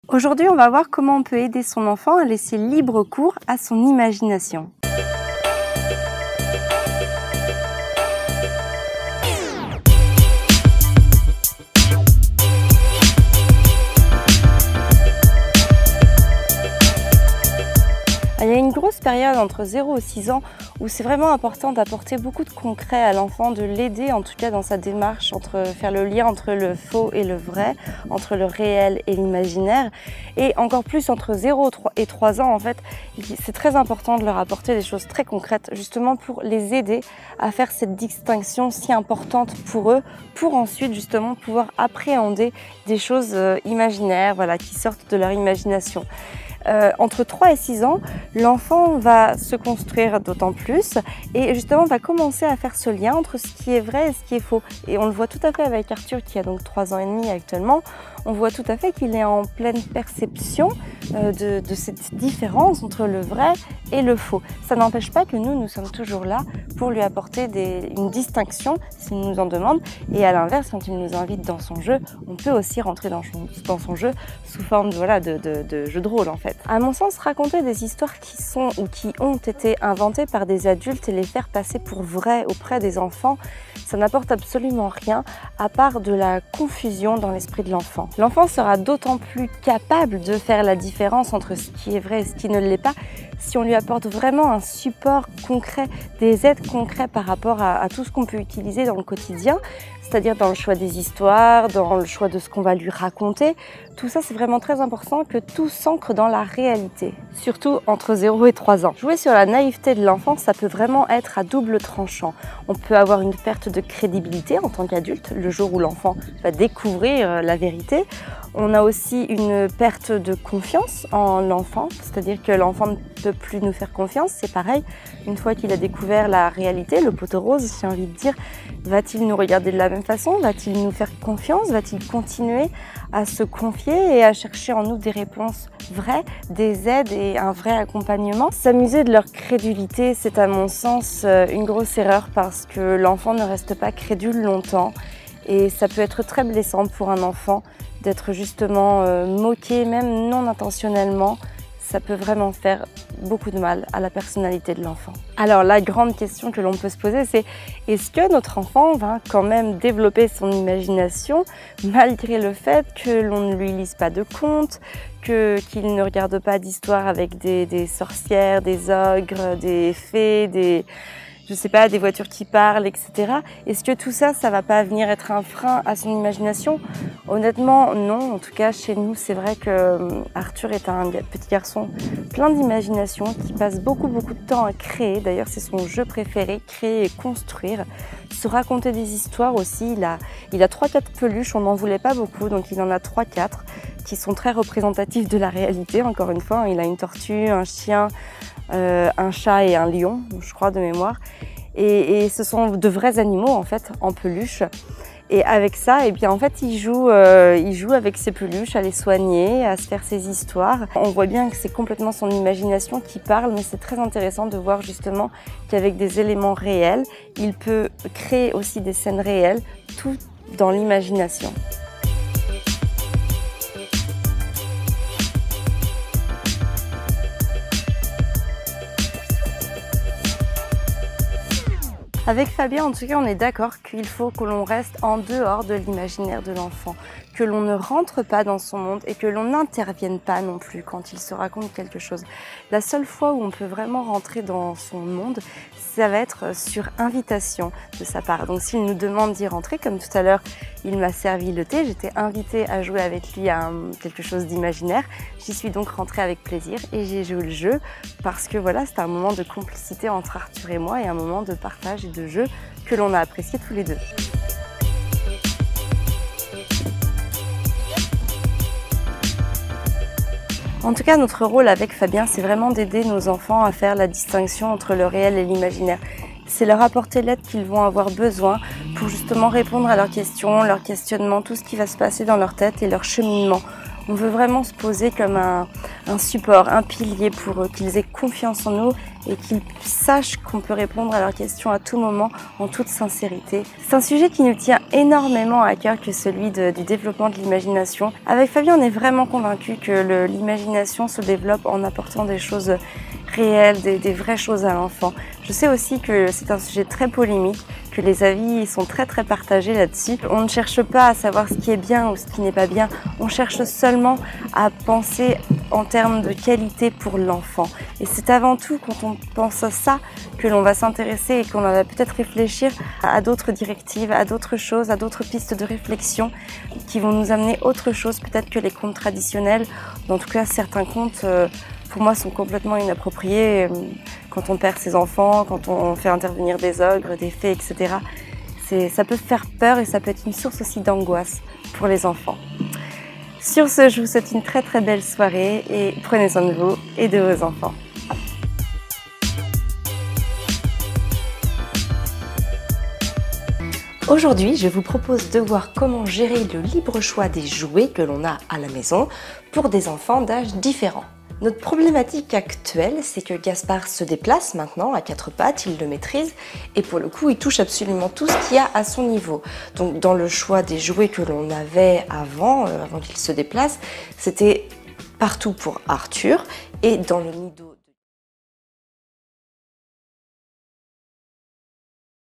Aujourd'hui, on va voir comment on peut aider son enfant à laisser libre cours à son imagination. Il y a une grosse période entre 0 et 6 ans où c'est vraiment important d'apporter beaucoup de concret à l'enfant, de l'aider en tout cas dans sa démarche, entre faire le lien entre le faux et le vrai, entre le réel et l'imaginaire. Et encore plus entre 0 et 3 ans, en fait, c'est très important de leur apporter des choses très concrètes, justement pour les aider à faire cette distinction si importante pour eux, pour ensuite justement pouvoir appréhender des choses imaginaires, voilà, qui sortent de leur imagination. Entre 3 et 6 ans, l'enfant va se construire d'autant plus et justement va commencer à faire ce lien entre ce qui est vrai et ce qui est faux. Et on le voit tout à fait avec Arthur qui a donc 3 ans et demi actuellement. On voit tout à fait qu'il est en pleine perception de cette différence entre le vrai et le faux. Ça n'empêche pas que nous sommes toujours là pour lui apporter une distinction s'il nous en demande. Et à l'inverse, quand il nous invite dans son jeu, on peut aussi rentrer dans son jeu sous forme de jeu de rôle en fait. À mon sens, raconter des histoires qui sont ou qui ont été inventées par des adultes et les faire passer pour vraies auprès des enfants, ça n'apporte absolument rien à part de la confusion dans l'esprit de l'enfant. L'enfant sera d'autant plus capable de faire la différence entre ce qui est vrai et ce qui ne l'est pas si on lui apporte vraiment un support concret, des aides concrètes par rapport à tout ce qu'on peut utiliser dans le quotidien, c'est-à-dire dans le choix des histoires, dans le choix de ce qu'on va lui raconter. Tout ça, c'est vraiment très important que tout s'ancre dans la réalité, surtout entre 0 et 3 ans. Jouer sur la naïveté de l'enfant, ça peut vraiment être à double tranchant. On peut avoir une perte de crédibilité en tant qu'adulte, le jour où l'enfant va découvrir la vérité. On a aussi une perte de confiance en l'enfant, c'est-à-dire que l'enfant ne peut plus nous faire confiance. C'est pareil, une fois qu'il a découvert la réalité, le poteau rose, j'ai envie de dire, va-t-il nous regarder de la même façon? Va-t-il nous faire confiance? Va-t-il continuer à se confier et à chercher en nous des réponses vraies, des aides et un vrai accompagnement? S'amuser de leur crédulité, c'est à mon sens une grosse erreur parce que l'enfant ne reste pas crédule longtemps et ça peut être très blessant pour un enfant d'être justement moqué, même non intentionnellement. Ça peut vraiment faire beaucoup de mal à la personnalité de l'enfant. Alors la grande question que l'on peut se poser, c'est est-ce que notre enfant va quand même développer son imagination malgré le fait que l'on ne lui lise pas de contes, qu'il ne regarde pas d'histoires avec des sorcières, des ogres, des fées, je sais pas, des voitures qui parlent, etc. Est-ce que tout ça, ça va pas venir être un frein à son imagination? Honnêtement, non. En tout cas, chez nous, c'est vrai que Arthur est un petit garçon plein d'imagination qui passe beaucoup de temps à créer. D'ailleurs, c'est son jeu préféré, créer et construire. Se raconter des histoires aussi. Il a 3-4 peluches, on n'en voulait pas beaucoup, donc il en a 3-4 qui sont très représentatifs de la réalité. Encore une fois, il a une tortue, un chien, un chat et un lion, je crois de mémoire. Et ce sont de vrais animaux en fait, en peluche. Et avec ça, eh bien, en fait, il joue avec ses peluches, à les soigner, à se faire ses histoires. On voit bien que c'est complètement son imagination qui parle, mais c'est très intéressant de voir justement qu'avec des éléments réels, il peut créer aussi des scènes réelles, tout dans l'imagination. Avec Fabien, en tout cas, on est d'accord qu'il faut que l'on reste en dehors de l'imaginaire de l'enfant, que l'on ne rentre pas dans son monde et que l'on n'intervienne pas non plus quand il se raconte quelque chose. La seule fois où on peut vraiment rentrer dans son monde, ça va être sur invitation de sa part. Donc s'il nous demande d'y rentrer, comme tout à l'heure, il m'a servi le thé, j'étais invitée à jouer avec lui à quelque chose d'imaginaire. J'y suis donc rentrée avec plaisir et j'ai joué le jeu parce que voilà, c'était un moment de complicité entre Arthur et moi et un moment de partage et de jeu que l'on a apprécié tous les deux. En tout cas, notre rôle avec Fabien, c'est vraiment d'aider nos enfants à faire la distinction entre le réel et l'imaginaire. C'est leur apporter l'aide qu'ils vont avoir besoin pour justement répondre à leurs questions, leurs questionnements, tout ce qui va se passer dans leur tête et leur cheminement. On veut vraiment se poser comme un un support, un pilier pour eux, qu'ils aient confiance en nous et qu'ils sachent qu'on peut répondre à leurs questions à tout moment en toute sincérité. C'est un sujet qui nous tient énormément à cœur que celui du développement de l'imagination. Avec Fabien, on est vraiment convaincus que l'imagination se développe en apportant des choses réelles, des vraies choses à l'enfant. Je sais aussi que c'est un sujet très polémique, que les avis sont très partagés là-dessus. On ne cherche pas à savoir ce qui est bien ou ce qui n'est pas bien, on cherche seulement à penser en termes de qualité pour l'enfant. Et c'est avant tout quand on pense à ça que l'on va s'intéresser et qu'on va peut-être réfléchir à d'autres directives, à d'autres choses, à d'autres pistes de réflexion qui vont nous amener autre chose peut-être que les contes traditionnels. En tout cas, certains contes pour moi sont complètement inappropriés quand on perd ses enfants, quand on fait intervenir des ogres, des fées, etc. Ça peut faire peur et ça peut être une source aussi d'angoisse pour les enfants. Sur ce, je vous souhaite une très belle soirée et prenez soin de vous et de vos enfants. Aujourd'hui, je vous propose de voir comment gérer le libre choix des jouets que l'on a à la maison pour des enfants d'âge différents. Notre problématique actuelle, c'est que Gaspard se déplace maintenant à quatre pattes, il le maîtrise et pour le coup, il touche absolument tout ce qu'il y a à son niveau. Donc dans le choix des jouets que l'on avait avant qu'il se déplace, c'était partout pour Arthur et dans le Nido